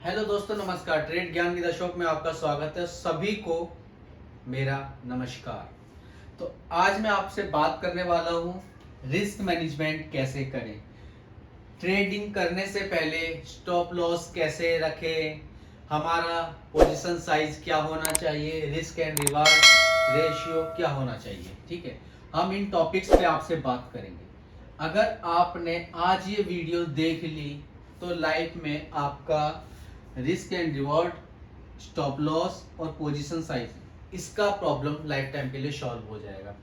Hello दोस्तों, नमस्कार। Trade ज्ञान की अशोक में आपका स्वागत है। सभी को मेरा नमस्कार। तो आज मैं आपसे बात करने वाला हूं रिस्क मैनेजमेंट कैसे करें। ट्रेडिंग करने से पहले स्टॉप लॉस कैसे रखें, हमारा पोजीशन साइज क्या होना चाहिए, रिस्क एंड रिवार्ड रेशियो क्या होना चाहिए। ठीक है, हम इन टॉपिक्स पे आपसे बात करेंगे। अगर आपने आज ये वीडियो देख ली तो लाइफ में आपका risk and reward, stop loss और पोजीशन साइज इसका प्रॉब्लम लाइफ टाइम के लिए सॉल्व हो जाएगा।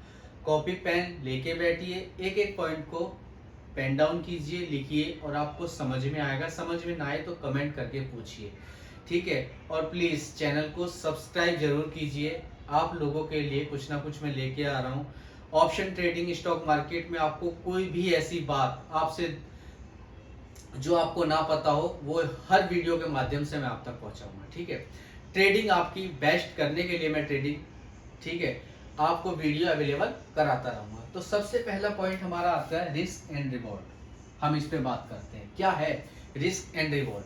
कॉपी पेन लेके बैठिए, एक एक पॉइंट को पेन डाउन कीजिए, लिखिए और आपको समझ में आएगा। समझ में ना आए तो कमेंट करके पूछिए, ठीक है। और प्लीज चैनल को सब्सक्राइब जरूर कीजिए। आप लोगों के लिए कुछ ना कुछ मैं लेके आ रहा हूँ। ऑप्शन ट्रेडिंग, स्टॉक मार्केट में आपको कोई भी ऐसी बात आपसे जो आपको ना पता हो वो हर वीडियो के माध्यम से मैं आप तक पहुंचाऊंगा, ठीक है। ट्रेडिंग आपकी बेस्ट करने के लिए मैं ट्रेडिंग, ठीक है, आपको वीडियो अवेलेबल कराता रहूंगा। तो सबसे पहला पॉइंट हमारा आता है रिस्क एंड रिवॉर्ड। हम इस पे बात करते हैं क्या है रिस्क एंड रिवॉर्ड।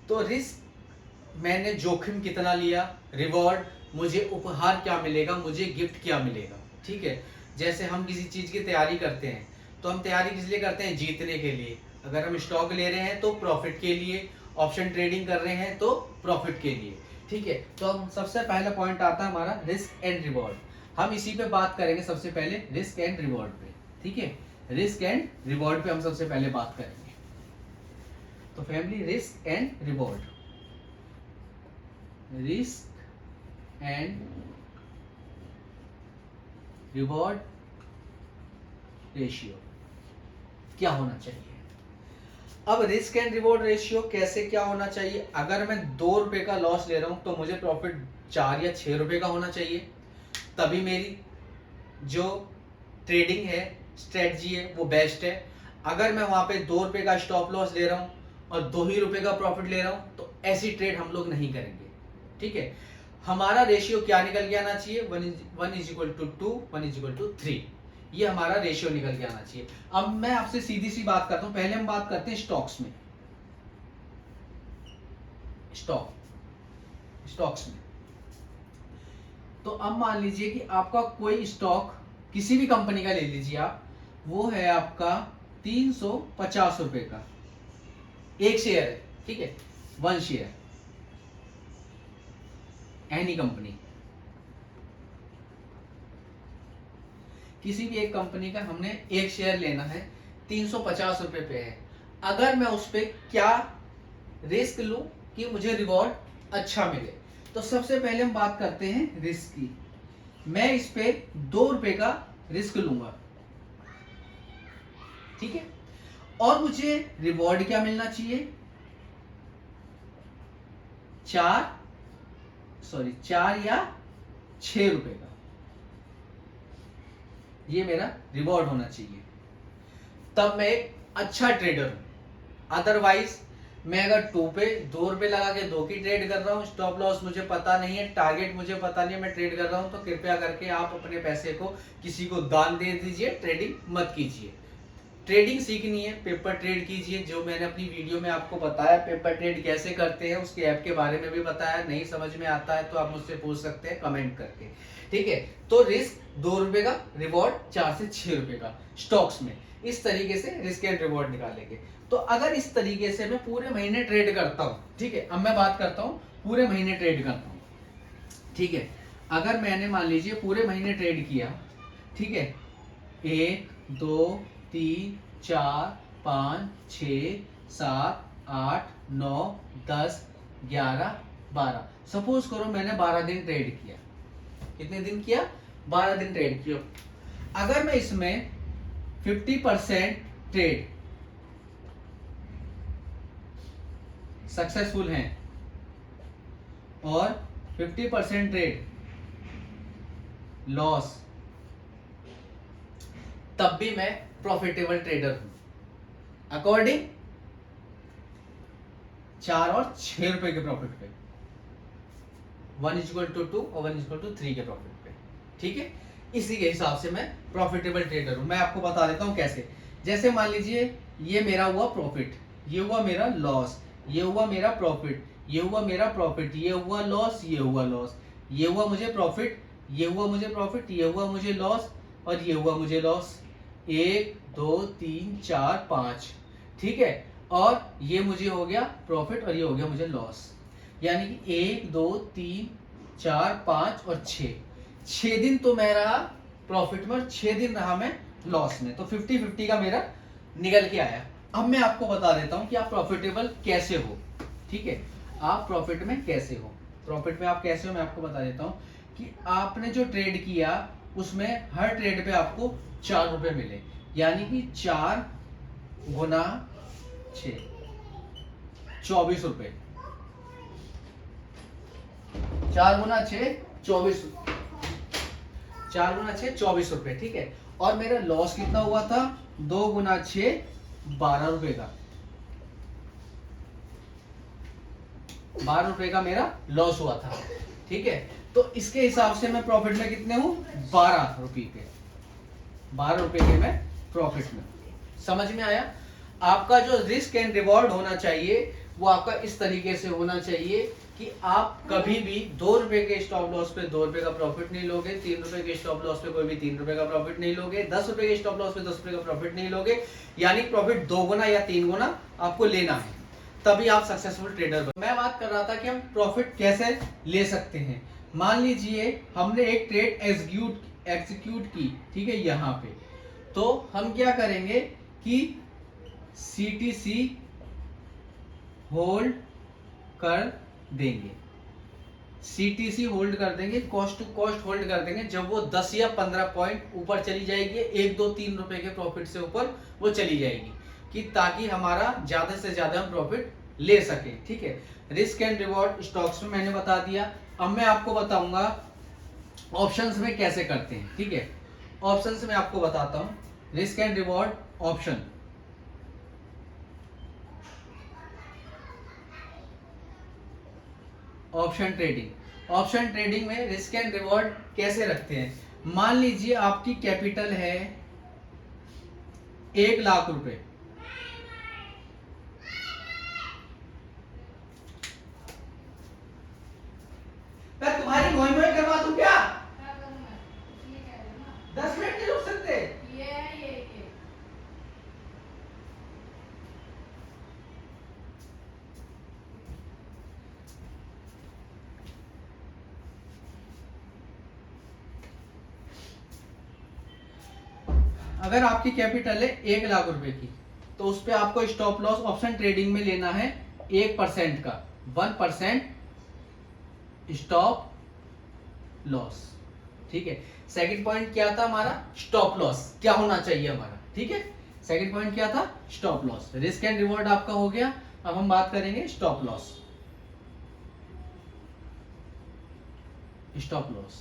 तो रिस्क मैंने जोखिम कितना लिया, रिवॉर्ड मुझे उपहार क्या मिलेगा, मुझे गिफ्ट क्या मिलेगा, ठीक है। जैसे हम किसी चीज की तैयारी करते हैं तो हम तैयारी किस लिए करते हैं, जीतने के लिए। अगर हम स्टॉक ले रहे हैं तो प्रॉफिट के लिए, ऑप्शन ट्रेडिंग कर रहे हैं तो प्रॉफिट के लिए, ठीक है। तो हम सबसे पहला पॉइंट आता है हमारा रिस्क एंड रिवॉर्ड। हम इसी पे बात करेंगे सबसे पहले, रिस्क एंड रिवॉर्ड पे, ठीक है। रिस्क एंड रिवॉर्ड पे हम सबसे पहले बात करेंगे। तो family, risk and reward, risk and reward ratio क्या होना चाहिए। अब रिस्क एंड रिवॉर्ड रेशियो कैसे क्या होना चाहिए। अगर मैं 2 रुपए का लॉस ले रहा हूं तो मुझे प्रॉफिट 4 या 6 रुपए का होना चाहिए, तभी मेरी जो ट्रेडिंग है, स्ट्रेटजी है, वो बेस्ट है। अगर मैं वहां पे 2 रुपए का स्टॉप लॉस ले रहा हूं और 2 ही रुपए का प्रॉफिट ले रहा हूं तो ऐसी ट्रेड हम लोग नहीं करेंगे, ठीक है। हमारा रेशियो क्या निकल के आना चाहिए, 1:2, 1:3। ये हमारा रेशियो निकल के आना चाहिए। अब मैं आपसे सीधी सी बात करता हूं, पहले हम बात करते हैं स्टॉक्स में। स्टॉक्स में तो अब मान लीजिए कि आपका कोई स्टॉक किसी भी कंपनी का ले लीजिए आप, वो है आपका 350 रुपए का एक शेयर है, ठीक है। 1 शेयर, एनी कंपनी, किसी भी एक कंपनी का हमने एक शेयर लेना है, 350 रुपए पे है। अगर मैं उस पर क्या रिस्क लूं कि मुझे रिवॉर्ड अच्छा मिले, तो सबसे पहले हम बात करते हैं रिस्क की। मैं इस पे 2 रुपए का रिस्क लूंगा, ठीक है। और मुझे रिवॉर्ड क्या मिलना चाहिए, 4 या 6 रुपए का, ये मेरा रिवॉर्ड होना चाहिए। तब मैं एक अच्छा ट्रेडर हूं। अदरवाइज मैं अगर 2 रुपए लगा के 2 की ट्रेड कर रहा हूं, स्टॉप लॉस मुझे पता नहीं है, टारगेट मुझे पता नहीं है, मैं ट्रेड कर रहा हूं, तो कृपया करके आप अपने पैसे को किसी को दान दे दीजिए, ट्रेडिंग मत कीजिए। ट्रेडिंग सीखनी है, पेपर ट्रेड कीजिए। जो मैंने अपनी वीडियो में आपको बताया पेपर ट्रेड कैसे करते हैं, उसके ऐप के बारे में भी बताया। नहीं समझ में आता है तो आप मुझसे पूछ सकते हैं कमेंट करके, ठीक है। तो रिस्क 2 रुपए का, रिवॉर्ड 4 से 6 रुपए का स्टॉक्स में। इस तरीके से रिस्क एंड रिवॉर्ड निकालेंगे। तो अगर इस तरीके से मैं पूरे महीने ट्रेड करता हूं, ठीक है, अब मैं बात करता हूं पूरे महीने ट्रेड करता हूं, ठीक है। अगर मैंने मान लीजिए पूरे महीने ट्रेड किया, ठीक है, 1, 2, 3, 4, 5, 6, 7, 8, 9, 10, 11, 12। सपोज करो मैंने 12 दिन ट्रेड किया। कितने दिन किया, 12 दिन ट्रेड किया। अगर मैं इसमें 50% ट्रेड सक्सेसफुल हैं और 50% ट्रेड लॉस, तब भी मैं प्रॉफिटेबल ट्रेडर हूं अकॉर्डिंग 4 और 6 रुपए के प्रॉफिट पे, 1:2 और 1:3 के प्रॉफिट पे, ठीक है। इसी के हिसाब से मैं प्रॉफिटेबल ट्रेडर हूं। मैं आपको बता देता हूं कैसे। जैसे मान लीजिए ये मेरा हुआ प्रॉफिट, ये हुआ मेरा लॉस, ये हुआ मेरा प्रॉफिट, ये हुआ मेरा प्रॉफिट, ये हुआ लॉस, ये हुआ लॉस, ये हुआ मुझे प्रॉफिट, ये हुआ मुझे प्रॉफिट, ये हुआ मुझे लॉस और ये हुआ मुझे लॉस। 1 2 3 4 5, ठीक है। और ये मुझे हो गया प्रॉफिट और ये हो गया मुझे लॉस। यानी कि 1 2 3 4 5 और 6 दिन तो मैं रहा प्रॉफिट में और 6 दिन रहा मैं लॉस में। तो 50-50 का मेरा निकल के आया। अब मैं आपको बता देता हूं कि आप प्रॉफिटेबल कैसे हो, ठीक है। आप प्रॉफिट में कैसे हो, प्रॉफिट में आप कैसे हो मैं आपको बता देता हूं कि आपने जो ट्रेड किया उसमें हर ट्रेड पे आपको 4 रुपए मिले, यानी कि 4 गुना 6 24 रुपए। 4 गुना 6 24, 4 गुना 6 24 रुपए, ठीक है। और मेरा लॉस कितना हुआ था? 2 गुना 6 12 रुपए का, 12 रुपए का मेरा लॉस हुआ था, ठीक है। तो इसके हिसाब से मैं प्रॉफिट में कितने हूं? 12 रुपए के, 12 रुपए के मैं प्रॉफिट में। समझ में आया? आपका जो रिस्क एंड रिवॉर्ड होना चाहिए वो आपका इस तरीके से होना चाहिए कि आप कभी भी 2 रुपए के स्टॉप लॉस पे 2 रुपए का प्रॉफिट नहीं लोगे, 3 रुपए के स्टॉप लॉस पे कोई भी 3 रुपए का प्रॉफिट नहीं लोगे, 10 रुपए के स्टॉप लॉस पे 10 रुपए का प्रॉफिट नहीं लोगे। यानी प्रॉफिट 2 गुना या 3 गुना आपको लेना है, तभी आप सक्सेसफुल ट्रेडर बनो। मैं बात कर रहा था कि हम प्रॉफिट कैसे ले सकते हैं। मान लीजिए हमने एक ट्रेड एग्जीक्यूट की, ठीक है, यहाँ पे। तो हम क्या करेंगे कि CTC होल्ड कर देंगे, CTC होल्ड कर देंगे, कॉस्ट टू कॉस्ट होल्ड कर देंगे। जब वो 10 या 15 पॉइंट ऊपर चली जाएगी, 1 2 3 रुपए के प्रॉफिट से ऊपर वो चली जाएगी, कि ताकि हमारा ज्यादा से ज्यादा हम प्रॉफिट ले सके, ठीक है। रिस्क एंड रिवॉर्ड स्टॉक्स में मैंने बता दिया। अब मैं आपको बताऊंगा ऑप्शंस में कैसे करते हैं, ठीक है। ऑप्शंस में आपको बताता हूं risk and reward option. Option trading, option trading में रिस्क एंड रिवॉर्ड कैसे रखते हैं। मान लीजिए आपकी कैपिटल है 1 लाख रुपए, मैं तुम्हारी मोई मोई करवा दूं क्या? 10 मिनट नहीं रुक सकते? अगर आपकी कैपिटल है 1 लाख रुपए की, तो उस पे आपको स्टॉप लॉस ऑप्शन ट्रेडिंग में लेना है 1% का, 1% स्टॉप लॉस, ठीक है। सेकंड पॉइंट क्या था हमारा? स्टॉप लॉस क्या होना चाहिए हमारा, ठीक है। सेकंड पॉइंट क्या था? Stop loss. Risk and reward आपका हो गया। अब हम बात करेंगे stop loss. Stop loss,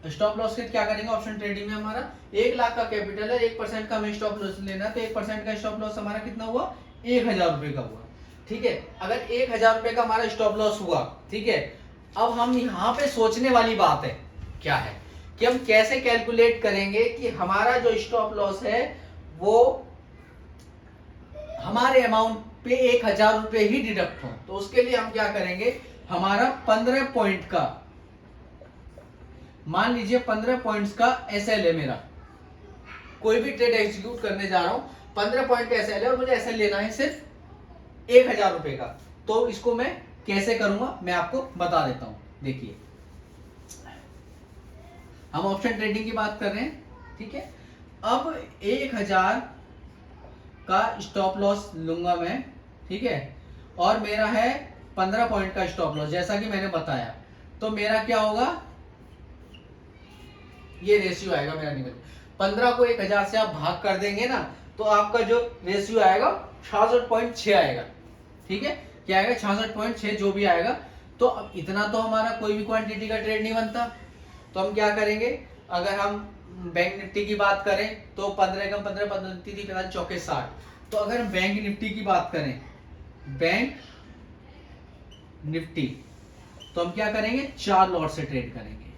stop loss के क्या करेंगे ऑप्शन ट्रेडिंग में? हमारा 1 लाख का कैपिटल है, 1% का हमें स्टॉप लॉस लेना है, तो 1% का स्टॉप लॉस हमारा कितना हुआ? 1000 रुपए का हुआ, ठीक है। अगर 1000 रुपए का हमारा स्टॉप लॉस हुआ, ठीक है। अब हम यहाँ पे सोचने वाली बात है क्या है कि हम कैसे कैलकुलेट करेंगे कि हमारा जो स्टॉप लॉस है वो हमारे अमाउंट पे 1000 रुपए ही डिडक्ट हो। तो उसके लिए हम क्या करेंगे, हमारा 15 पॉइंट का, मान लीजिए 15 पॉइंट्स का एसएल है मेरा, कोई भी ट्रेड एग्जीक्यूट करने जा रहा हूं, 15 पॉइंट का एसएल है और मुझे एसएल लेना है सिर्फ 1000 रुपए का। तो इसको मैं कैसे करूंगा मैं आपको बता देता हूं। देखिए, हम ऑप्शन ट्रेडिंग की बात कर रहे हैं, ठीक है। अब 1000 का स्टॉप लॉस लूंगा मैं, ठीक है, और मेरा है 15 पॉइंट का स्टॉप लॉस, जैसा कि मैंने बताया। तो मेरा क्या होगा, ये रेशियो आएगा मेरा निकल, 15 को 1000 से आप भाग कर देंगे ना, तो आपका जो रेशियो आएगा 66.6 आएगा, ठीक है। क्या आएगा? 66.6 जो भी आएगा। तो अब इतना तो हमारा कोई भी क्वांटिटी का ट्रेड नहीं बनता। तो हम क्या करेंगे, अगर हम बैंक निफ्टी की बात करें तो 15 कम 15 15 थी 15 चौके 60। तो अगर हम बैंक निफ्टी की बात करें, बैंक निफ्टी, तो हम क्या करेंगे, 4 लॉट से ट्रेड करेंगे,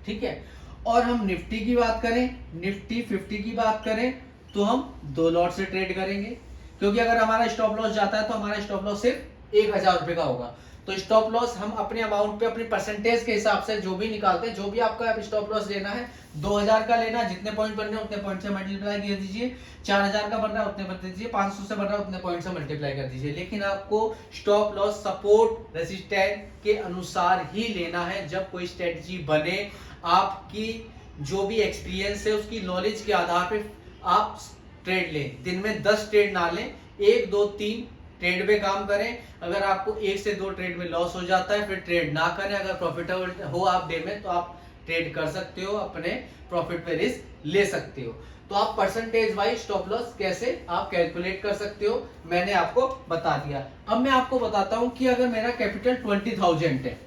ठीक है। और हम निफ्टी की बात करें, निफ्टी 50 की बात करें, तो हम 2 लॉट से ट्रेड करेंगे, क्योंकि अगर हमारा स्टॉप लॉस जाता है तो हमारा स्टॉप लॉस सिर्फ 1000 रुपए का होगा। तो स्टॉप लॉस हम अपने अमाउंट पे अपनी परसेंटेज के हिसाब से जो भी निकालते हैं, जो भी आपका स्टॉप लॉस लेना है 2000 का लेना, जितने पॉइंट बन रहे हैं उतने पॉइंट से मल्टीप्लाई कर दीजिए, 4000 का बन रहा है उतने बन दीजिए, 500 से बन रहा है उतने पॉइंट से मल्टीप्लाई कर दीजिए। लेकिन आपको स्टॉप लॉस सपोर्ट रेसिस्टेंस के अनुसार ही लेना है। जब कोई स्ट्रेटजी बने, आपकी जो भी एक्सपीरियंस है उसकी नॉलेज के आधार पे आप ट्रेड लें। दिन में 10 ट्रेड ना लें, 1 2 3 ट्रेड पे काम करें। अगर आपको 1 से 2 ट्रेड में लॉस हो जाता है फिर ट्रेड ना करें। अगर प्रॉफिटेबल हो आप डे में तो आप ट्रेड कर सकते हो, अपने प्रॉफिट पे रिस्क ले सकते हो। तो आप परसेंटेज वाइज स्टॉप लॉस कैसे आप कैलकुलेट कर सकते हो मैंने आपको बता दिया। अब मैं आपको बताता हूं कि अगर मेरा कैपिटल 20,000 है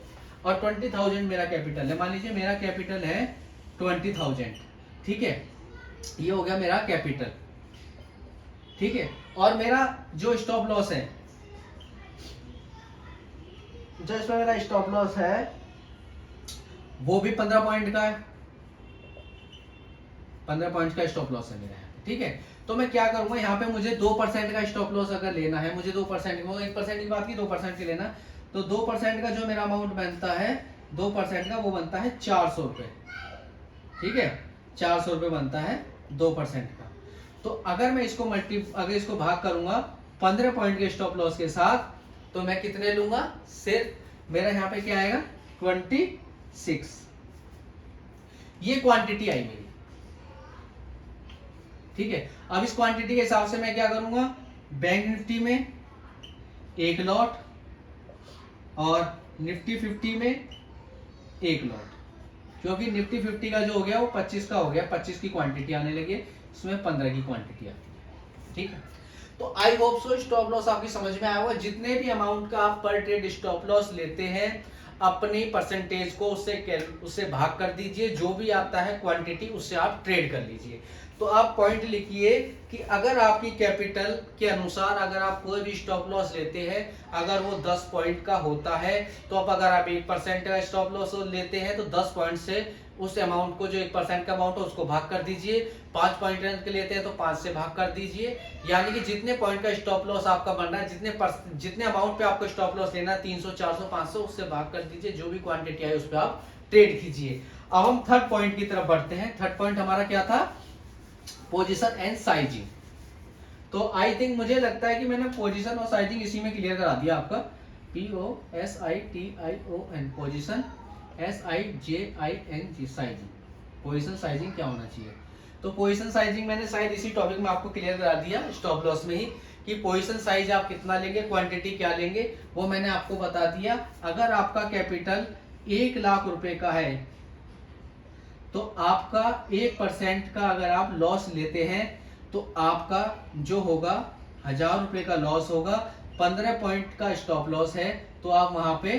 और 20,000 मेरा कैपिटल है, मान लीजिए मेरा कैपिटल है 20,000, ठीक है, ये हो गया मेरा कैपिटल, ठीक है। और मेरा जो स्टॉप लॉस है, जो इसमें मेरा स्टॉप लॉस है वो भी 15 पॉइंट का है, 15 पॉइंट का स्टॉप लॉस है मेरा, ठीक है। तो मैं क्या करूंगा, यहाँ पे मुझे 2% का स्टॉप लॉस अगर लेना है, मुझे 2%, 1% की बात की, 2% की लेना, तो 2% का जो मेरा अमाउंट बनता है 2% का वो बनता है 400 रुपए, ठीक है, 400 रुपए बनता है 2% का। तो अगर मैं इसको अगर इसको भाग करूंगा 15 पॉइंट के स्टॉप लॉस के साथ तो मैं कितने लूंगा, सिर्फ मेरा यहाँ पे क्या आएगा 26, ये क्वांटिटी आई मेरी, ठीक है। अब इस क्वांटिटी के हिसाब से मैं क्या करूंगा, बैंक निफ्टी में 1 लॉट और निफ्टी 50 में 1 लॉट, क्योंकि निफ्टी 50 का जो हो गया वो 25 का हो गया, 25 की क्वांटिटी आने लगी, इसमें 15 की क्वांटिटी आती है, ठीक है। तो I hope so stop loss आपकी समझ में आया होगा। जितने भी अमाउंट का आप पर ट्रेड स्टॉप लॉस लेते हैं अपनी परसेंटेज को उससे भाग कर दीजिए, जो भी आता है क्वांटिटी उससे आप ट्रेड कर लीजिए। तो आप पॉइंट लिखिए कि अगर आपकी कैपिटल के अनुसार अगर आप कोई भी स्टॉप लॉस लेते हैं, अगर वो 10 पॉइंट का होता है तो अगर आप 1% का स्टॉप लॉस लेते हैं तो 10 पॉइंट से उस अमाउंट को, जो 1% का अमाउंट है उसको भाग कर दीजिए। 5 पॉइंट के लेते हैं तो 5 से भाग कर दीजिए, यानी कि जितने पॉइंट का स्टॉप लॉस आपका बन रहा है, जितने अमाउंट पे आपको स्टॉप लॉस लेना है 300 400 500, उससे भाग कर दीजिए, जो भी क्वांटिटी आई उस पर आप ट्रेड कीजिए। अब हम थर्ड पॉइंट की तरफ बढ़ते हैं। थर्ड पॉइंट हमारा क्या था, पोजीशन एंड साइजिंग। तो आई थिंक मुझे लगता है कि मैंने पोजीशन और साइजिंग इसी में क्लियर करा दिया आपका। POSITION position, SIJING sizing. Position sizing क्या होना चाहिए, तो पोजीशन साइजिंग मैंने शायद इसी टॉपिक में आपको क्लियर करा दिया स्टॉप लॉस में ही, कि पोजीशन साइज आप कितना लेंगे, क्वांटिटी क्या लेंगे, वो मैंने आपको बता दिया। अगर आपका कैपिटल 1 लाख रुपए का है तो आपका 1% का अगर आप लॉस लेते हैं तो आपका जो होगा 1000 रुपए का लॉस होगा। 15 पॉइंट का स्टॉप लॉस है तो आप वहां पे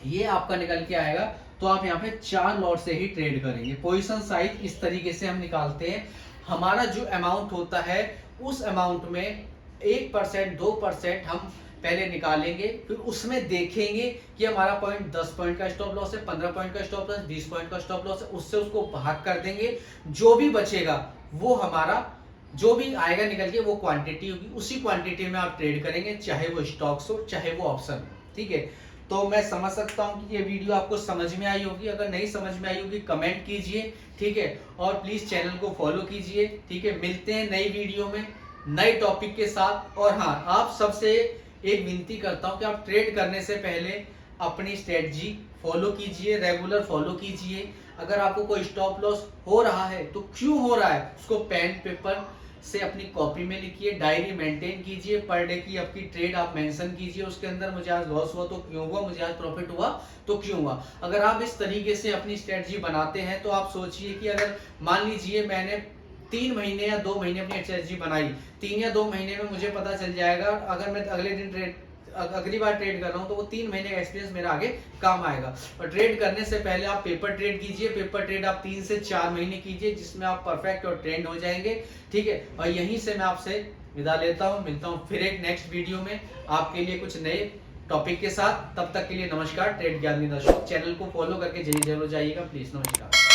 ये आपका निकल के आएगा, तो आप यहाँ पे 4 लॉट से ही ट्रेड करेंगे। पोजीशन साइज इस तरीके से हम निकालते हैं। हमारा जो अमाउंट होता है उस अमाउंट में 1% 2% हम पहले निकालेंगे, फिर उसमें देखेंगे कि हमारा पॉइंट 10 पॉइंट का स्टॉप लॉस है, 15 पॉइंट का स्टॉप लॉस, 20 पॉइंट का स्टॉप लॉस है, उससे उसको भाग कर देंगे। जो भी बचेगा वो हमारा, जो भी आएगा निकल के वो क्वांटिटी होगी, उसी क्वांटिटी में आप ट्रेड करेंगे, चाहे वो स्टॉक्स हो चाहे वो ऑप्शन हो, ठीक है। तो मैं समझ सकता हूं कि ये वीडियो आपको समझ में आई होगी। अगर नहीं समझ में आई होगी कमेंट कीजिए, ठीक है, और प्लीज चैनल को फॉलो कीजिए, ठीक है। मिलते हैं नई वीडियो में नए टॉपिक के साथ। और हाँ, आप सबसे एक विनती करता हूं कि आप ट्रेड करने से पहले अपनी स्ट्रेटजी फॉलो कीजिए, रेगुलर फॉलो कीजिए। अगर आपको कोई स्टॉप लॉस हो रहा है तो क्यों हो रहा है उसको पेन पेपर से अपनी कॉपी में लिखिए, डायरी मेंटेन कीजिए, पर डे की आपकी ट्रेड आप मेंशन कीजिए उसके अंदर, मुझे आज लॉस हुआ तो क्यों हुआ, मुझे आज प्रॉफिट हुआ तो क्यों हुआ। अगर आप इस तरीके से अपनी स्ट्रेटजी बनाते हैं तो आप सोचिए कि अगर मान लीजिए मैंने 3 महीने या 2 महीने अपनी स्ट्रेटजी बनाई, 3 या 2 महीने में मुझे पता चल जाएगा, अगर मैं अगले दिन अगली बार ट्रेड कर रहा हूं तो वो 3 महीने का एक्सपीरियंस मेरा आगे काम आएगा। और ट्रेड करने से पहले आप पेपर ट्रेड कीजिए, पेपर ट्रेड आप 3 से 4 महीने कीजिए, जिसमें आप परफेक्ट और ट्रेंड हो जाएंगे, ठीक है। और यहीं से मैं आपसे विदा लेता हूं, मिलता हूं फिर एक नेक्स्ट वीडियो में आपके लिए कुछ नए टॉपिक के साथ। तब तक के लिए नमस्कार। ट्रेड ज्ञान निदा शो चैनल को फॉलो करके जरूर जाइएगा प्लीज। नमस्कार।